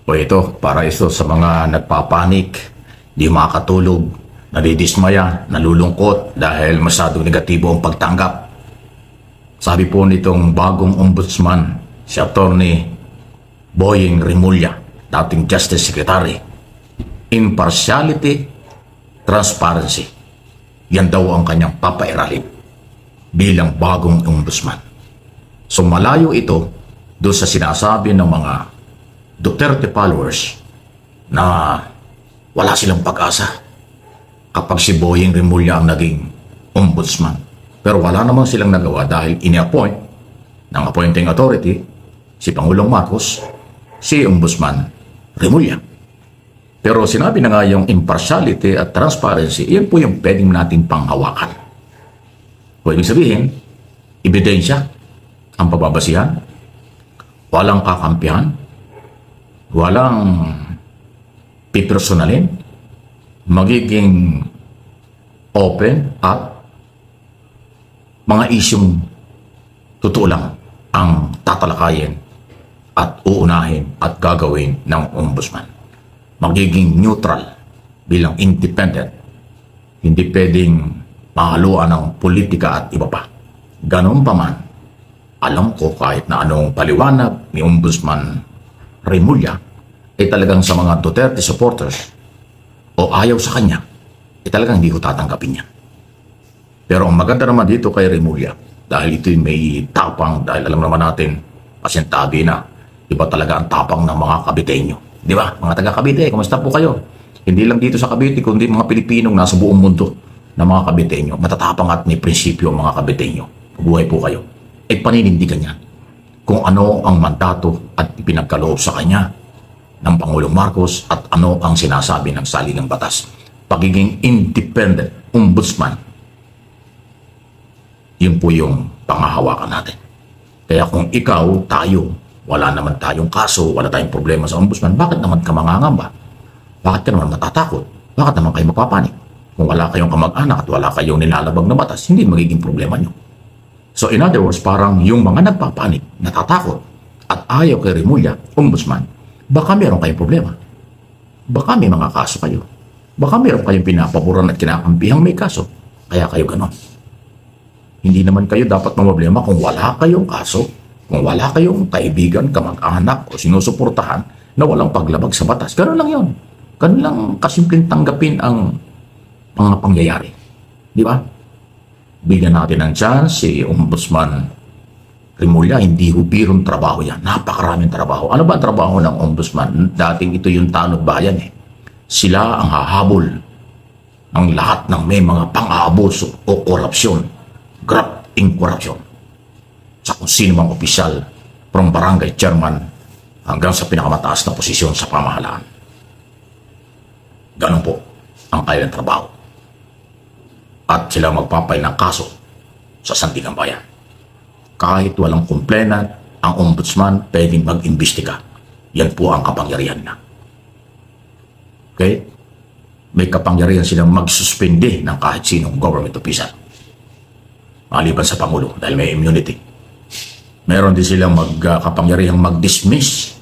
O ito, para ito sa mga nagpapanik, di makatulog, nadidismaya, nalulungkot dahil masyadong negatibo ang pagtanggap. Sabi po nitong bagong ombudsman, si Attorney Boying Remulla, dating Justice Secretary, impartiality, transparency. Yan daw ang kanyang papairalin bilang bagong ombudsman. So malayo ito doon sa sinasabi ng mga Duterte followers na wala silang pag-asa kapag si Boying Remulla ang naging ombudsman. Pero wala namang silang nagawa dahil ini-appoint ng appointing authority si Pangulong Marcos, si Ombudsman Remulla. Pero sinabi na nga yung impartiality at transparency, yan po yung pwedeng natin panghawakan. O ibig sabihin, ebidensya ang pababasihan, walang kakampihan, walang pipersonalin, magiging open at mga isyong totoo lang ang tatalakayin at uunahin at gagawin ng ombudsman. Magiging neutral bilang independent, hindi pwedeng mahaluan ng politika at iba pa. Ganon pa man, alam ko kahit na anong paliwanag ni Ombudsman Remulla, talagang sa mga Duterte supporters o ayaw sa kanya, talagang hindi ko tatanggapin yan. Pero ang maganda naman dito kay Remulla, dahil ito may tapang, dahil alam naman natin, pasyentabi na, iba talaga ang tapang ng mga Caviteño. Di ba? Mga taga-Cavite, kumusta po kayo? Hindi lang dito sa Cavite, kundi mga Pilipinong nasa buong mundo na mga Caviteño. Matatapang at may prinsipyo ang mga Caviteño. Buhay po kayo. Paninindigan niya kung ano ang mandato at ipinagkaloob sa kanya ng Pangulong Marcos at ano ang sinasabi ng saligang batas. Pagiging independent ombudsman, yun po yung pangahawakan natin. Kaya kung ikaw, tayo, wala naman tayong kaso, wala tayong problema sa ombudsman, bakit naman ka mangangamba? Bakit ka naman matatakot? Bakit naman kayo mapapanik? Kung wala kayong kamag-anak at wala kayong nilalabag na batas, hindi magiging problema nyo. So in other words, parang yung mga nagpapanik, natatakot, at ayaw kay Remulla, ombudsman, baka meron kayong problema. Baka may mga kaso kayo. Baka meron kayong pinapaboran at kinakampihang may kaso. Kaya kayo ganon. Hindi naman kayo dapat problema kung wala kayong kaso, kung wala kayong kaibigan, kamag-anak o sinusuportahan na walang paglabag sa batas. Ganon lang yun. Ganon lang kasimpleng tanggapin ang mga pangyayari. Di ba? Bigyan natin ng chance si Ombudsman Remulla, hindi hubirong trabaho yan. Napakaraming trabaho. Ano ba ang trabaho ng Ombudsman? Dating ito yung tanod bayan eh. Sila ang hahabol ng lahat ng may mga pang-aabuso o korupsyon. Grafting korupsyon. Sa kung sino mang opisyal, from barangay chairman hanggang sa pinakamataas na posisyon sa pamahalaan. Ganon po ang kailang trabaho. At sila magpapay ng kaso sa Sandigan Bayan. Kahit walang complainant, ang ombudsman pwedeng mag-imbestiga. Yan po ang kapangyarihan na. Okay? May kapangyarihan silang magsuspende ng kahit sinong government official. Maliban sa Pangulo dahil may immunity. Meron din silang kapangyarihang mag-dismiss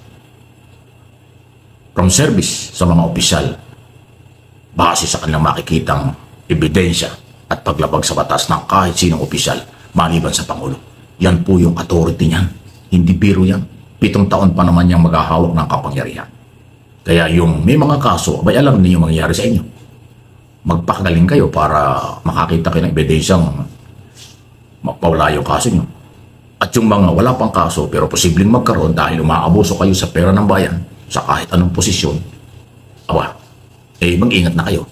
from service sa mga opisyal base sa kanilang makikitang ebidensya at paglabag sa batas ng kahit sinong opisyal maliban sa Pangulo. Yan po yung authority niyan. Hindi biro yan. 7 taon pa naman niyang maghahawak ng kapangyarihan. Kaya yung may mga kaso, abay alam niyo yung mangyayari sa inyo. Magpakagaling kayo para makakita kayo ng ebidensyang mapawala yung kaso niyo. At yung mga wala pang kaso pero posibleng magkaroon dahil umaabuso kayo sa pera ng bayan sa kahit anong posisyon, mag-ingat na kayo.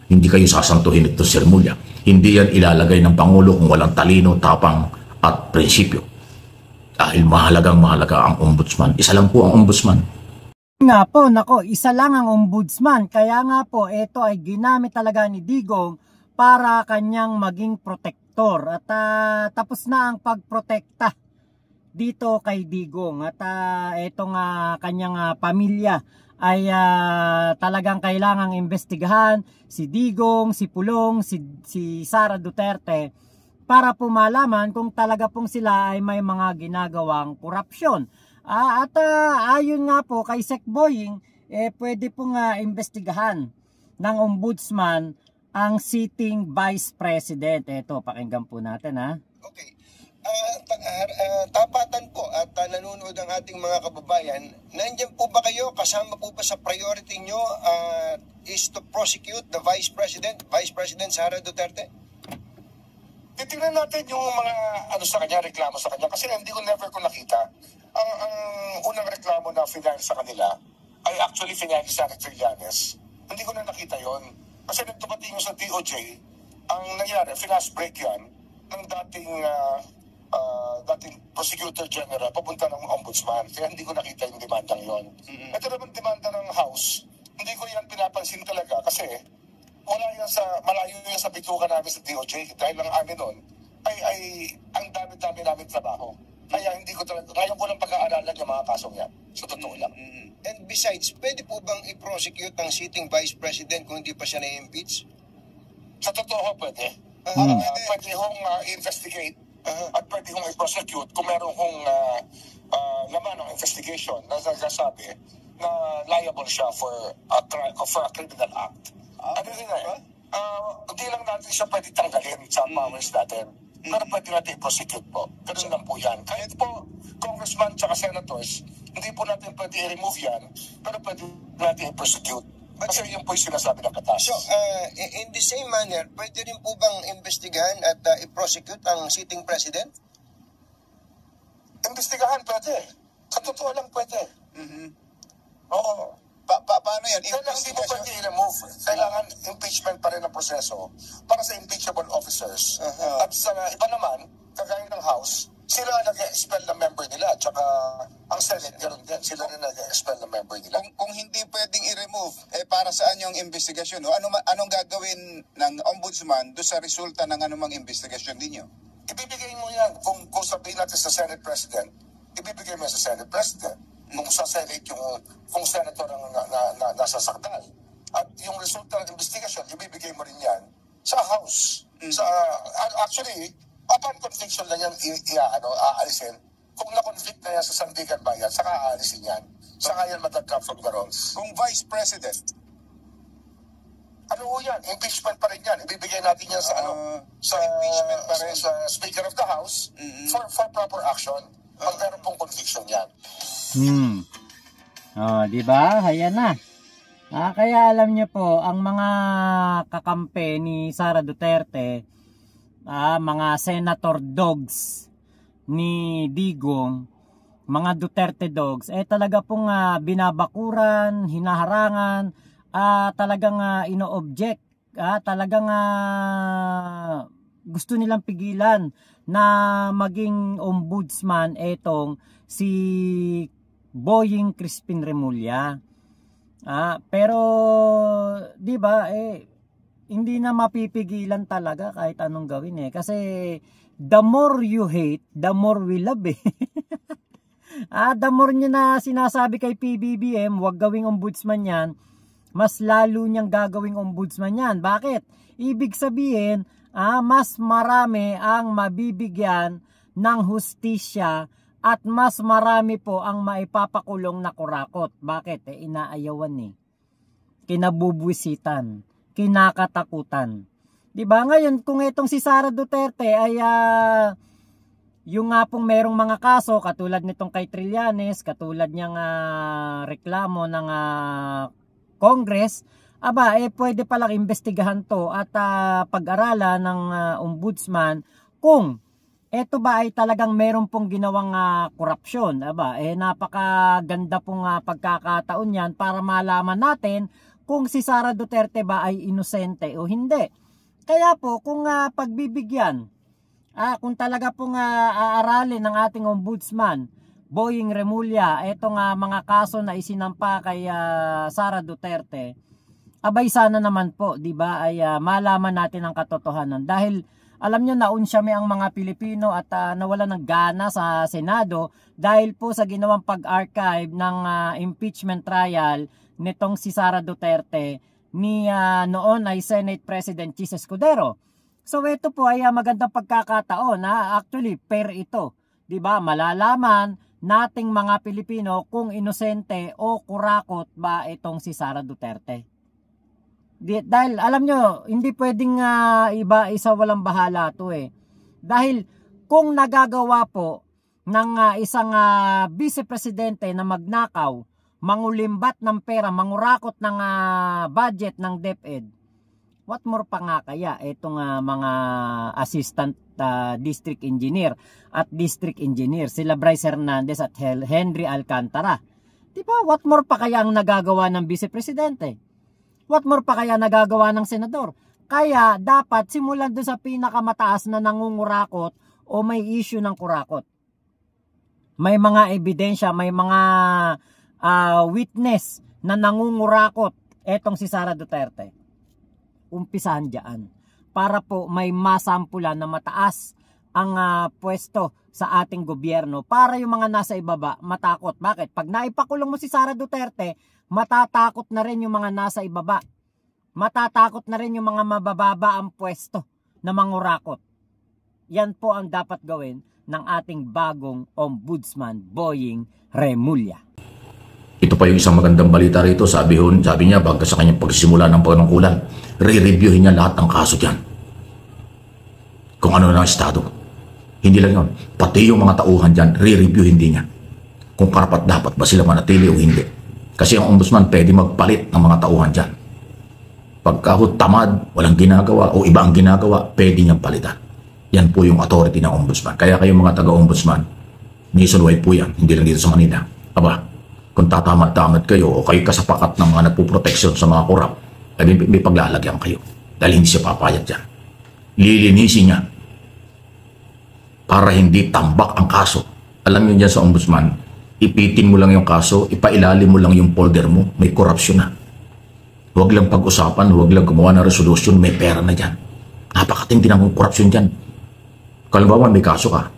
Hindi kayo sasantuhin ito si Remulla. Hindi yan ilalagay ng Pangulo kung walang talino, tapang at prinsipyo. Dahil mahalagang mahalaga ang ombudsman. Isa lang po ang ombudsman. Nga po, nako, isa lang ang ombudsman. Kaya nga po, ito ay ginamit talaga ni Digong para kanyang maging protektor. At tapos na ang pagprotekta dito kay Digong. At itong kanyang pamilya ay talagang kailangang imbestigahan si Digong, si Pulong, si Sara Duterte para po malaman kung talaga pong sila ay may mga ginagawang korupsyon. Ayon nga po kay Sec Boying, pwede pong investigahan ng ombudsman ang sitting vice president. Ito, pakinggan po natin ha. Okay. Tapatan po at nanonood ang ating mga kababayan, nandiyan po ba kayo, kasama po ba sa priority nyo is to prosecute the Vice President Sara Duterte? Titingnan natin yung mga sa kanya, reklamo sa kanya kasi never ko nakita. Ang unang reklamo na final sa kanila ay actually final sa Trillanes. Hindi ko na nakita yon. Kasi nung tumating sa DOJ, ang nangyari, flash break yan ng dating Prosecutor General papunta ng Ombudsman. Kaya hindi ko nakita yung demandang yon. Ito naman demanda ng House. Hindi ko yan pinapansin talaga kasi malayo yan sa bituka namin sa DOJ dahil ang amin nun ay ang dami-dami namin trabaho. Kaya hindi ko talaga, ngayon ko lang pag-aaralan yung mga kasong yan. Sa totoo lang. And besides, pwede po bang i-prosecute ang sitting Vice President kung hindi pa siya na-impeach? Sa totoo, pwede. Pwede hong investigate at pwede hong i-prosecute kung meron hong laman ng investigation na nagsasabi na liable siya for a criminal act. Hindi lang natin siya pwede tanggalin sa powers natin. Pero pwede natin i-prosecute po. Ganun lang po yan. Kahit po, congressman at senators, hindi po natin pwede i-remove yan, pero pwede natin i-prosecute. Kasi yun po yung sinasabi ng batas. So, in the same manner, pwede rin po bang investigahan at i-prosecute ang sitting president? Investigahan pwede. Sa totoo lang pwede. Oo. Paano yan? Kailangan hindi mo pwede i-remove. Kailangan impeachment pa rin ang proseso para sa impeachable officers. At sa iba naman, kagaya ng House, sila nag-expel ng member nila. At saka ang Senate, ganoon din. Sila rin nag-expel ng member nila. Kung hindi pwedeng i-remove, para saan yung investigasyon? No? Anong gagawin ng ombudsman doon sa resulta ng anumang investigasyon ninyo? Ibibigay mo yan. Kung sabihin natin sa Senate President, ibibigay mo sa Senate President. Kung sa Senate kung senator ang nasasakdal. At yung resulta ng investigasyon, ibibigay mo rin yan sa House. Actually, upon conviction na yan, aalisin. Kung na-convict na yan sa Sandigan Bayan, saka aalisin yan. Saka yan matagkap from the rolls. Kung Vice President, yan? Impeachment pa rin yan. Ibibigay natin yan sa impeachment pa rin. Sa Speaker of the House for proper action. Pag meron pong conviction yan. Di ba? Ayan na. Kaya alam niyo po, ang mga kakampi ni Sara Duterte, mga senator dogs ni Digong, mga Duterte dogs, talaga pong binabakuran, hinaharangan, talagang ino-object, talagang gusto nilang pigilan na maging ombudsman etong si Boying Crispin Remulla. Pero 'di ba hindi na mapipigilan talaga kahit anong gawin kasi the more you hate, the more we love the more niya na sinasabi kay PBBM, wag gawing ombudsman 'yan, mas lalo niyang gagawing ombudsman 'yan. Bakit? Ibig sabihin, mas marami ang mabibigyan ng hustisya at mas marami po ang maipapakulong na kurakot. Bakit? Inaayawan kinabubwisitan, kinakatakutan. 'Di ba? Ngayon kung itong si Sara Duterte ay yung nga pong merong mga kaso katulad nitong kay Trillanes, katulad niyang reklamo ng Congress, pwede palang imbestigahan to at pag-aralan ng ombudsman kung eto ba ay talagang meron pong ginawang korupsyon. Napakaganda pong pagkakataon yan para malaman natin kung si Sara Duterte ba ay inosente o hindi. Kaya po kung pagbibigyan, kung talaga pong aaralin ng ating ombudsman, Boying Remulla, etong mga kaso na isinampa kay Sara Duterte, sana naman po, 'di ba, ay malaman natin ang katotohanan dahil alam niyo naunsyame ang mga Pilipino at nawala ng gana sa Senado dahil po sa ginawang pag-archive ng impeachment trial nitong si Sara Duterte ni noon ay Senate President Chis Escudero. So ito po ay magandang pagkakataon actually fair ito, 'di ba? Malalaman nating mga Pilipino kung inosente o kurakot ba itong si Sara Duterte. Dahil alam nyo, hindi pwedeng iba isa walang bahala to eh. Dahil kung nagagawa po ng isang vice presidente na magnakaw, mangulimbat ng pera, mangurakot ng budget ng DepEd, what more pa nga kaya itong mga assistant district engineer at district engineer, sila Bryce Hernandez at Henry Alcantara. Diba, what more pa kaya ang nagagawa ng vice presidente? What more pa kaya nagagawa ng senador? Kaya dapat simulan doon sa pinakamataas na nangungurakot o may issue ng kurakot. May mga ebidensya, may mga witness na nangungurakot etong si Sara Duterte. Umpisahan dyan para po may masampulan na mataas ang pwesto sa ating gobyerno para yung mga nasa ibaba matakot. Bakit? Pag naipakulong mo si Sara Duterte, matatakot na rin yung mga nasa ibaba. Matatakot na rin yung mga mabababa ang pwesto na mangurakot. Yan po ang dapat gawin ng ating bagong ombudsman, Boying Remulla. Ito pa yung isang magandang balita rito. Sabi niya, bago sa kanyang pagsisimula ng panungkulan, re-reviewin niya lahat ng kaso dyan. Kung ano na ang estado. Hindi lang yun. Pati yung mga tauhan dyan, re-review hindi niya. Kung karapat dapat ba sila manatili o hindi. Kasi ang ombudsman pwede magpalit ng mga tauhan dyan. Pagka tamad, walang ginagawa o iba ang ginagawa, pwede niyang palitan. Yan po yung authority ng ombudsman. Kaya kayong mga taga-ombudsman, nationwide po yan, hindi lang dito sa Manila. Aba, kung tatamad-tamad kayo o kayo kasapakat ng mga nagpuproteksyon sa mga korap, ay may paglalagyan kayo. Dahil hindi siya papayag dyan. Lilinisin niya para hindi tambak ang kaso. Alam niyo dyan sa ombudsman, ipitin mo lang yung kaso, ipailalim mo lang yung folder mo, may korupsyon na. Huwag lang pag-usapan, huwag lang gumawa ng resolution, may pera na dyan. Napakatindi ng korupsyon dyan. Kalimbawa, may kaso ka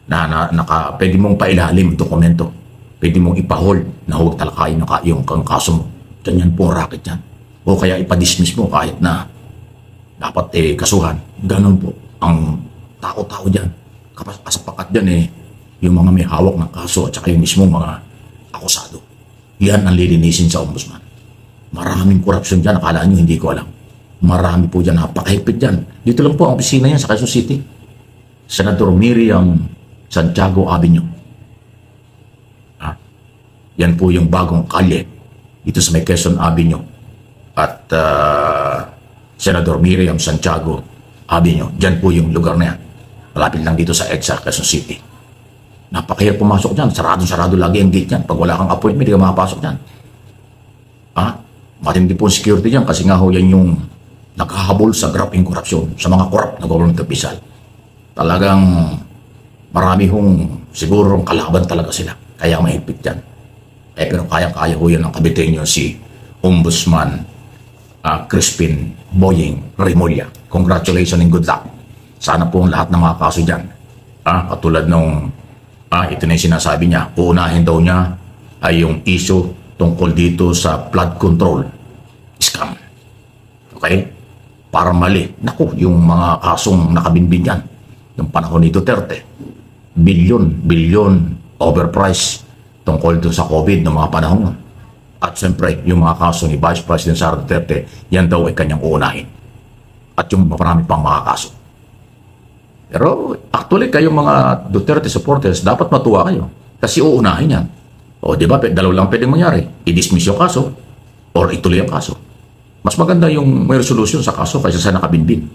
na pwede mong pailalim yung dokumento. Pwede mong ipa-hold na huwag talakayin yung kaso mo. Ganyan po ang racket dyan. O kaya ipa-dismiss mo kahit na dapat kasuhan. Ganon po ang tao-tao dyan. Kasapakat dyan yung mga may hawak ng kaso at saka yung mismong mga akusado. Yan ang lilinisin sa ombudsman. Maraming korupsyon dyan. Akala nyo hindi ko alam. Marami po dyan. Napakahigpit dyan. Dito lang po ang opisina yan sa Quezon City. Senator Miriam Santiago Avenue. Yan po yung bagong kalye dito sa may Quezon Avenue. At Senator Miriam Santiago Avenue. Diyan po yung lugar na yan. Malapit lang dito sa EDSA, Quezon City. Napakahirap pumasok dyan. Sarado-sarado lagi ang gate dyan. Pag wala kang appointment, hindi ka makapasok dyan. Matindi po security dyan kasi nga ho yan yung nakahabol sa grabing korupsyon sa mga korap na government official. Talagang marami hong siguro kalaban talaga sila. Kaya mahigpit dyan. Pero kaya-kaya ho yan ang kabitenyo si Ombudsman Crispin Boying Remulla. Congratulations and good luck. Sana po ang lahat ng mga kaso dyan. Katulad nung ito na yung sinasabi niya, uunahin daw niya ay yung issue tungkol dito sa flood control scam. Okay? Para mali. Naku, yung mga kasong nakabinbin yan. Yung panahon ni Duterte. Bilyon overpriced tungkol dito sa COVID ng mga panahon. At siyempre, yung mga kaso ni Vice President Sara Duterte, yan daw ay kanyang uunahin. At yung marami pang mga kaso. Pero actually, kayong mga Duterte supporters, dapat matuwa kayo. Kasi uunahin yan. O di ba, dalawa lang pwedeng mangyari. I-dismiss yung kaso or ituloy ang kaso. Mas maganda yung may resolution sa kaso kaysa sa nakabinbin.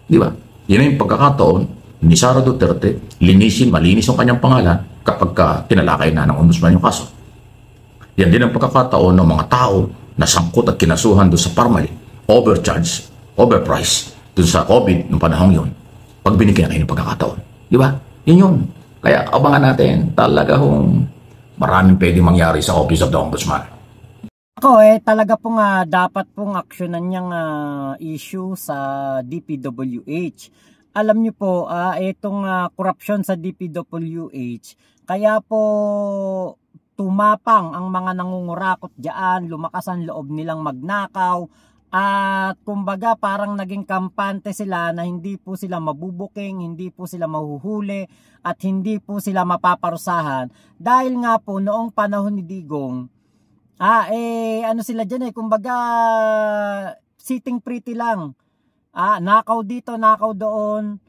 Di ba? Yan yung pagkakataon ni Sara Duterte, malinis ang kanyang pangalan kapag tinalakay na ng ombudsman yung kaso. Yan din ang pagkakataon ng mga tao na sangkot at kinasuhan doon sa Parmali, overpriced doon sa COVID noong panahon yun. Pag binigyan kayo ng pagkakataon. Di ba? Yun. Kaya abangan natin talaga maraming pwedeng mangyari sa Office of the Ombudsman. Ako talaga pong dapat pong aksyonan niyang issue sa DPWH. Alam niyo po, itong korupsyon sa DPWH, kaya po tumapang ang mga nangungurakot diyan, lumakas ang loob nilang magnakaw, At kumbaga parang naging kampante sila na hindi po sila mabubuking, hindi po sila mahuhuli, at hindi po sila mapaparusahan. Dahil nga po noong panahon ni Digong, ano sila dyan kumbaga sitting pretty lang. Nakaw dito, nakaw doon,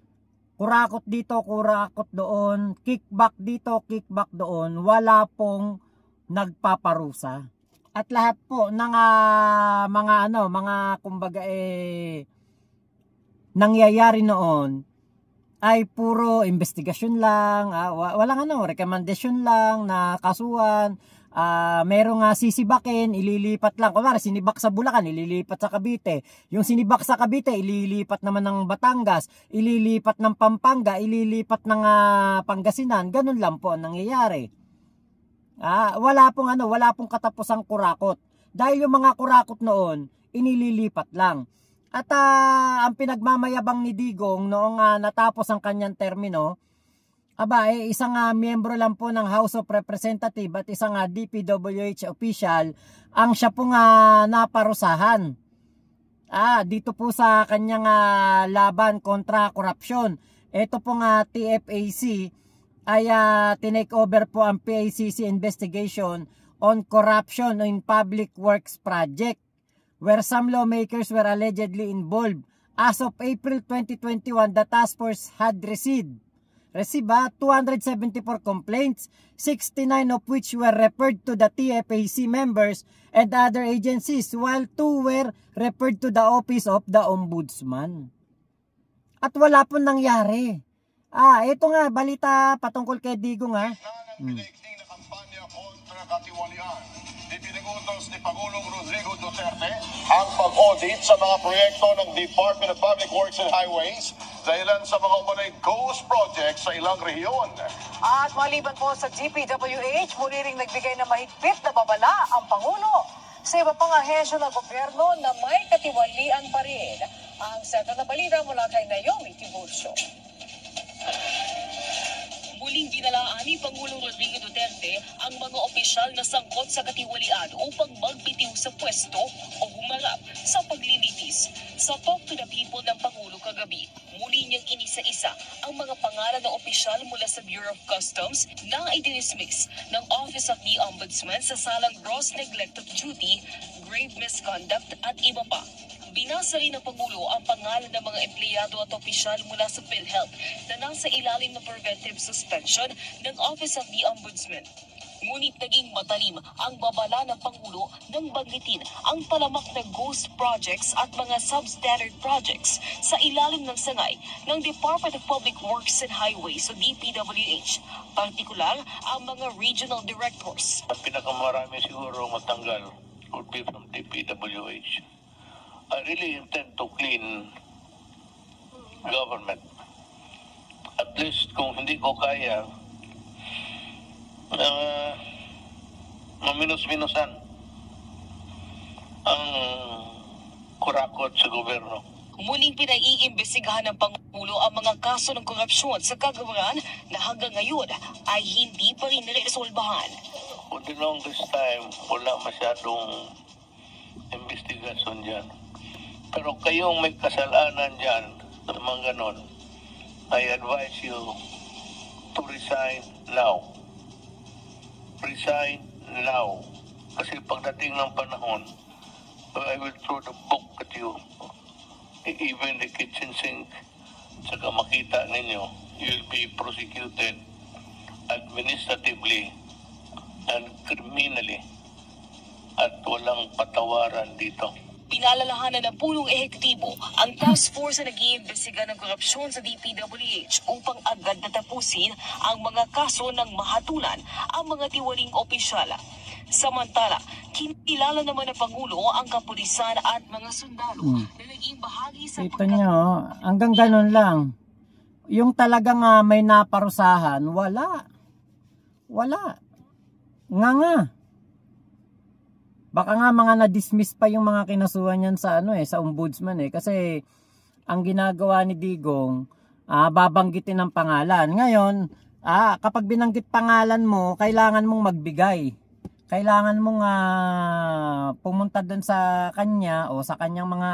kurakot dito, kurakot doon, kickback dito, kickback doon, wala pong nagpaparusa. At lahat po ng mga kumbaga nangyayari noon ay puro investigasyon lang, walang recommendation lang na kasuhan. Merong sisibakin, ililipat lang. Kunwari, sinibak sa Bulacan, ililipat sa Cavite. Yung sinibak sa Cavite, ililipat naman ng Batangas, ililipat ng Pampanga, ililipat ng Pangasinan. Ganun lang po ang nangyayari. Wala pong katapusang kurakot. Dahil yung mga kurakot noon, inililipat lang. At ang pinagmamayabang ni Digong noong natapos ang kanyang termino, isang miyembro lang po ng House of Representatives at isang DPWH official ang siya pong naparusahan. Dito po sa kanyang laban kontra korupsyon. Ito pong TFAC ay tinake over po ang PACC investigation on corruption in public works project where some lawmakers were allegedly involved. As of April 2021, the task force had received 274 complaints, 69 of which were referred to the TFAC members and other agencies, while 2 were referred to the Office of the Ombudsman. At wala pong nangyari. Ito nga, balita patungkol kay Digong Pinaigting na kampanya kontra katiwalian. Ipinag-utos ni Pangulong Rodrigo Duterte ang pag-audit sa mga proyekto ng Department of Public Works and Highways dahilan sa mga umunay ghost projects sa ilang rehiyon. At maliban po sa DPWH, muli ring nagbigay ng mahigpit na babala ang Pangulo sa iba pang ahensya ng gobyerno na may katiwalian pa rin. Ang sentro na balita mula kay Naomi Tiburcio. Muling binalaan ni Pangulong Rodrigo Duterte ang mga opisyal na sangkot sa katiwalian upang magbitiw sa pwesto o humarap sa paglilitis. Sa Talk to the People ng Pangulo kagabi, muli niyang inisa-isa ang mga pangalan ng opisyal mula sa Bureau of Customs na idinismiss ng Office of the Ombudsman sa salang gross neglect of duty, grave misconduct at iba pa. Binasa rin ng Pangulo ang pangalan ng mga empleyado at opisyal mula sa PhilHealth na nasa ilalim ng preventive suspension ng Office of the Ombudsman. Ngunit naging matalim ang babala ng Pangulo nang banggitin ang talamak na ghost projects at mga substandard projects sa ilalim ng sangay ng Department of Public Works and Highways o DPWH, partikular ang mga regional directors. Ang pinakamarami siguro matanggal would be from DPWH. I really intend to clean government. At least kung hindi ko kaya, maminus-minusan ang kurakot sa gobyerno. Muling pinaiimbestigahan ng Pangulo ang mga kaso ng korupsyon sa kagawaran na hanggang ngayon ay hindi pa rin niresolbahan. For the longest time, wala masyadong investigasyon dyan. Pero kayong may kasalanan dyan sa mga ganon, I advise you to resign now. Resign now. Kasi pagdating ng panahon, I will throw the book at you. Even the kitchen sink. Saka makita ninyo, you'll be prosecuted administratively and criminally. At walang patawaran dito. Pinalalahanan ng pulong ehekutibo ang task force na nag-iimbestiga ng korupsyon sa DPWH upang agad natapusin ang mga kaso ng mahatulan ang mga tiwaling opisyala. Samantala, kinilala naman ng Pangulo ang kapulisan at mga sundalo na naging bahagi sa ito nyo, hanggang ganun lang. Yung talagang may naparusahan, wala. Nga. Baka nga mga na-dismiss pa yung mga kinasuhan niyan sa sa ombudsman kasi ang ginagawa ni Digong babanggitin ng pangalan. Ngayon, kapag binanggit pangalan mo, kailangan mong magbigay. Kailangan mong pumunta doon sa kanya o sa kanyang mga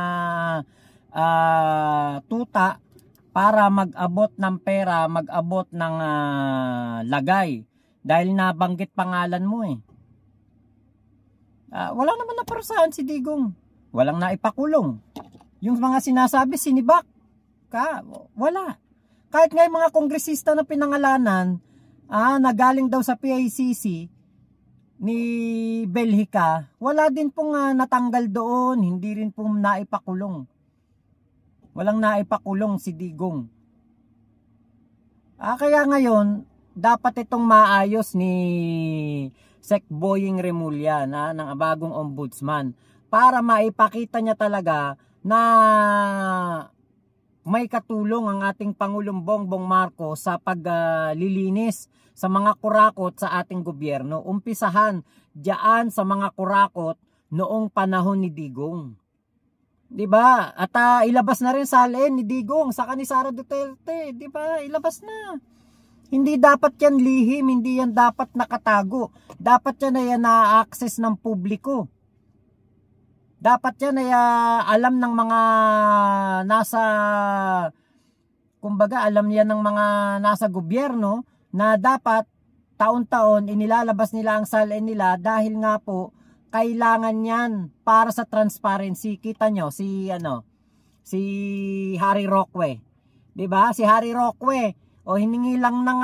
tuta para mag-abot ng pera, mag-abot ng lagay. Dahil nabanggit pangalan mo eh. Wala naman naparusahan si Digong. Walang naipakulong. Yung mga sinasabi, sinibak ka. Wala. Kahit nga yung mga kongresista na pinangalanan, na galing daw sa PICC ni Belhica, wala din pong natanggal doon. Hindi rin pong naipakulong. Walang naipakulong si Digong. Kaya ngayon, dapat itong maayos ni Sec Boying Remulla ng bagong ombudsman para maipakita niya talaga na may katulong ang ating Pangulong Bongbong Marcos sa paglilinis sa mga kurakot sa ating gobyerno. Umpisahan diyan sa mga kurakot noong panahon ni Digong. 'Di ba? At ilabas na rin salin ni Digong sa ni Sara Duterte, 'di ba? Ilabas na. Hindi dapat yan lihim, hindi yan dapat nakatago. Dapat yan ay na-access ng publiko. Dapat yan ay alam ng mga nasa, kumbaga alam yan ng mga nasa gobyerno na dapat taon-taon inilalabas nila ang salin nila dahil nga po kailangan yan para sa transparency. Kita nyo si Harry Roque, 'di ba? Si Harry Roque hiningi lang ng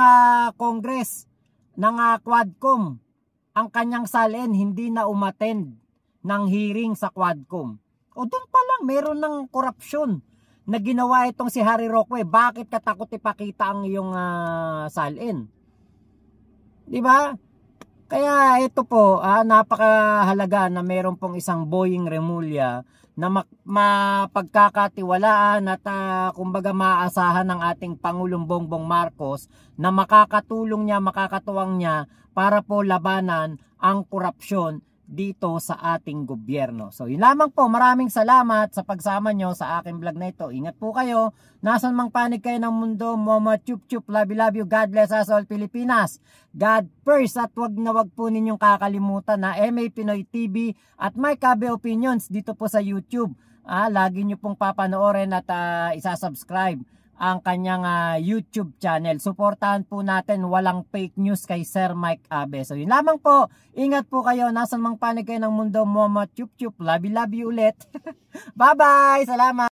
Congress ng Quadcom ang kanyang salin, hindi na umattend ng hearing sa Quadcom. Doon pa lang meron ng korupsyon na ginawa itong si Harry Roque. Bakit katakot ipakita ang iyong salin? 'Di ba? Kaya ito po, napakahalaga na meron pong isang Boying Remulla na mapagkakatiwalaan at kumbaga maaasahan ng ating Pangulong Bongbong Marcos na makakatulong niya, makakatuwang niya para po labanan ang korupsyon dito sa ating gobyerno. So yun lamang po, maraming salamat sa pagsama nyo sa aking vlog na ito. Ingat po kayo, nasan mang panig kayo ng mundo, Momo Chup Chup, love you, God bless us all Pilipinas. God first, at wag na wag po ninyong kakalimutan na MA Pinoy TV at Mike Abe Opinions dito po sa YouTube. Lagi nyo pong papanoorin at isasubscribe ang kanyang YouTube channel. Suportahan po natin, walang fake news kay Sir Mike Abe. So yun lamang po, ingat po kayo, nasan mang panig kayo ng mundo, Momo Chup Chup, love you ulit. Bye bye, salamat.